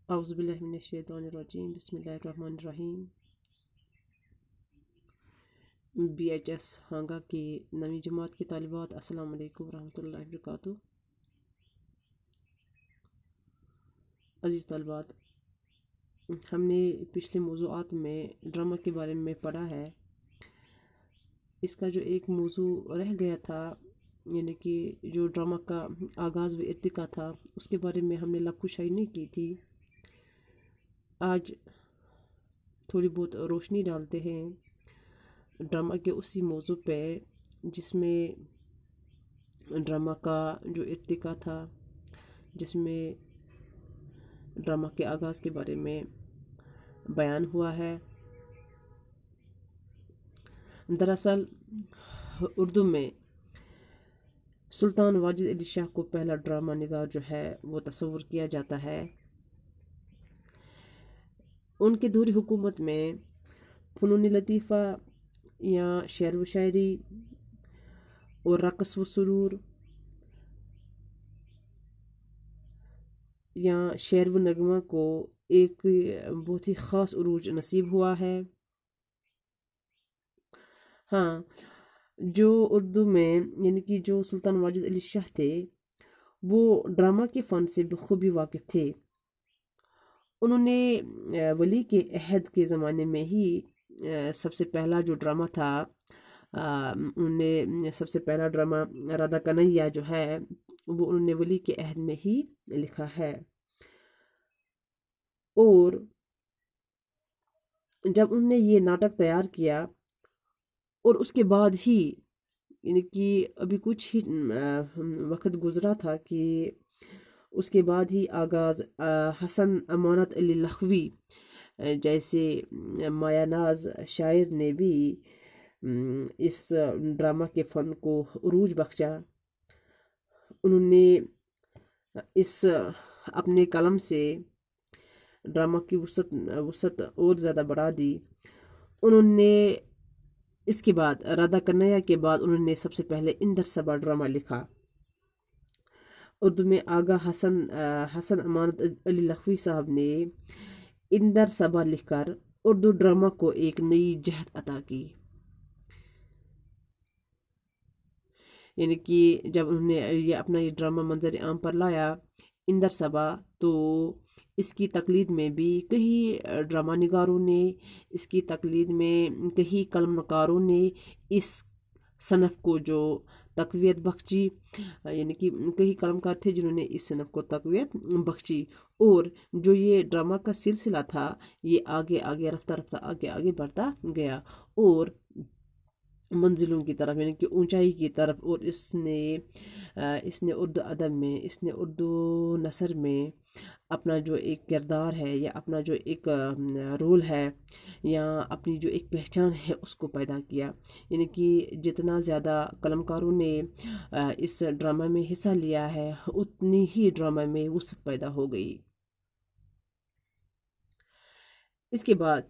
اعوذ باللہ من الشیطان الرجیم بسم اللہ الرحمن الرحیم۔ بی ایچ ایس ہانگا کی نویں جماعت کی طالبات، السلام علیکم ورحمۃ اللہ وبرکاتہ۔ عزیز طالبات، ہم نے پچھلے موضوعات میں ڈرامہ کے بارے میں پڑھا ہے۔ اس کا جو ایک موضوع رہ گیا تھا، یعنی کہ جو ڈرامہ کا آغاز و ارتقا تھا، اس کے بارے میں ہم نے لفظ شائی نہیں کی تھی۔ آج تھوڑی بہت روشنی ڈالتے ہیں ڈرامہ کے اسی موضوع پہ جس میں ڈرامہ کا جو ارتقا تھا، جس میں ڈرامہ کے آغاز کے بارے میں بیان ہوا ہے۔ دراصل اردو میں سلطان واجد علی شاہ کو پہلا ڈرامہ نگار جو ہے وہ تصور کیا جاتا ہے۔ ان کے دور حکومت میں فنون لطیفہ یا شعر و شاعری اور رقص و سرور یا شعر و نغمہ کو ایک بہت ہی خاص عروج نصیب ہوا ہے۔ ہاں، جو اردو میں یعنی کہ جو سلطان واجد علی شاہ تھے، وہ ڈرامہ کے فن سے بخوبی واقف تھے۔ انہوں نے ولی کے عہد کے زمانے میں ہی سب سے پہلا جو ڈرامہ تھا، انہوں نے سب سے پہلا ڈرامہ رادھا کنہیا جو ہے وہ انہوں نے ولی کے عہد میں ہی لکھا ہے۔ اور جب انہوں نے یہ ناٹک تیار کیا اور اس کے بعد ہی یعنی کہ ابھی کچھ ہی وقت گزرا تھا کہ اس کے بعد ہی آغاز حسن امانت علی لکھوی جیسے مایا ناز شاعر نے بھی اس ڈرامہ کے فن کو عروج بخشا۔ انہوں نے اس اپنے قلم سے ڈرامہ کی وسعت اور زیادہ بڑھا دی۔ انہوں نے اس کے بعد رادھا کنہیا کے بعد انہوں نے سب سے پہلے اندر سبھا ڈرامہ لکھا۔ اردو میں آغا حسن امانت علی لکھوی صاحب نے اندر سبھا لکھ کر اردو ڈرامہ کو ایک نئی جہت عطا کی۔ یعنی کہ جب انہوں نے یہ اپنا یہ ڈرامہ منظر عام پر لایا اندر سبھا، تو اس کی تقلید میں بھی کئی ڈرامہ نگاروں نے، اس کی تقلید میں کئی قلم نگاروں نے اس صنف کو جو تقویت بخشی، یعنی کہ کئی قلم کار تھے جنہوں نے اس صنف کو تقویت بخشی، اور جو یہ ڈرامہ کا سلسلہ تھا یہ آگے آگے رفتہ رفتہ آگے آگے بڑھتا گیا اور منزلوں کی طرف یعنی کہ اونچائی کی طرف۔ اور اس نے اردو ادب میں، اس نے اردو نثر میں اپنا جو ایک کردار ہے یا اپنا جو ایک رول ہے یا اپنی جو ایک پہچان ہے اس کو پیدا کیا۔ یعنی کہ جتنا زیادہ قلمکاروں نے اس ڈرامہ میں حصہ لیا ہے اتنی ہی ڈرامہ میں وسعت پیدا ہو گئی۔ اس کے بعد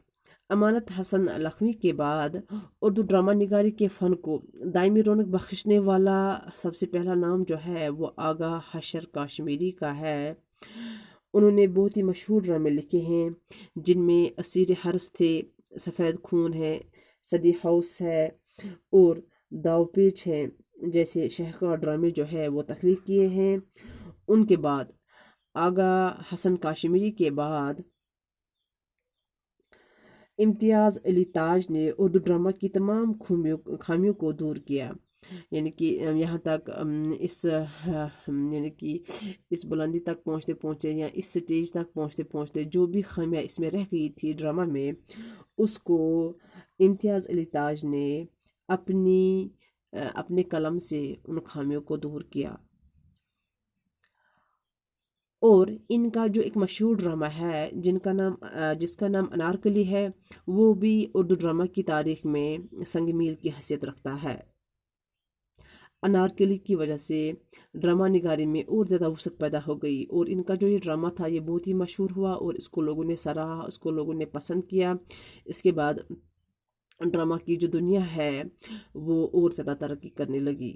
امانت حسن لکھوی کے بعد اردو ڈرامہ نگاری کے فن کو دائمی رونق بخشنے والا سب سے پہلا نام جو ہے وہ آغا حشر کاشمیری کا ہے۔ انہوں نے بہت ہی مشہور ڈرامے لکھے ہیں جن میں اسیر حرس تھے، سفید خون ہے، صدی ہاؤس ہے اور داو پیچ ہے جیسے شہکار ڈرامے جو ہے وہ تخلیق کیے ہیں۔ ان کے بعد آغا حسن کاشمیری کے بعد امتیاز علی تاج نے اردو ڈرامہ کی تمام خامیوں کو دور کیا۔ یعنی کہ یہاں تک یعنی کہ اس بلندی تک پہنچتے پہنچتے یا اس سٹیج تک پہنچتے پہنچتے جو بھی خامیاں اس میں رہ گئی تھی ڈرامہ میں، اس کو امتیاز علی تاج نے اپنے قلم سے ان خامیوں کو دور کیا۔ اور ان کا جو ایک مشہور ڈرامہ ہے جس کا نام انارکلی ہے، وہ بھی اردو ڈرامہ کی تاریخ میں سنگ میل کی حیثیت رکھتا ہے۔ انارکلی کی وجہ سے ڈرامہ نگاری میں اور زیادہ وسعت پیدا ہو گئی اور ان کا جو یہ ڈرامہ تھا یہ بہت ہی مشہور ہوا اور اس کو لوگوں نے سراہا، اس کو لوگوں نے پسند کیا۔ اس کے بعد ڈرامہ کی جو دنیا ہے وہ اور زیادہ ترقی کرنے لگی۔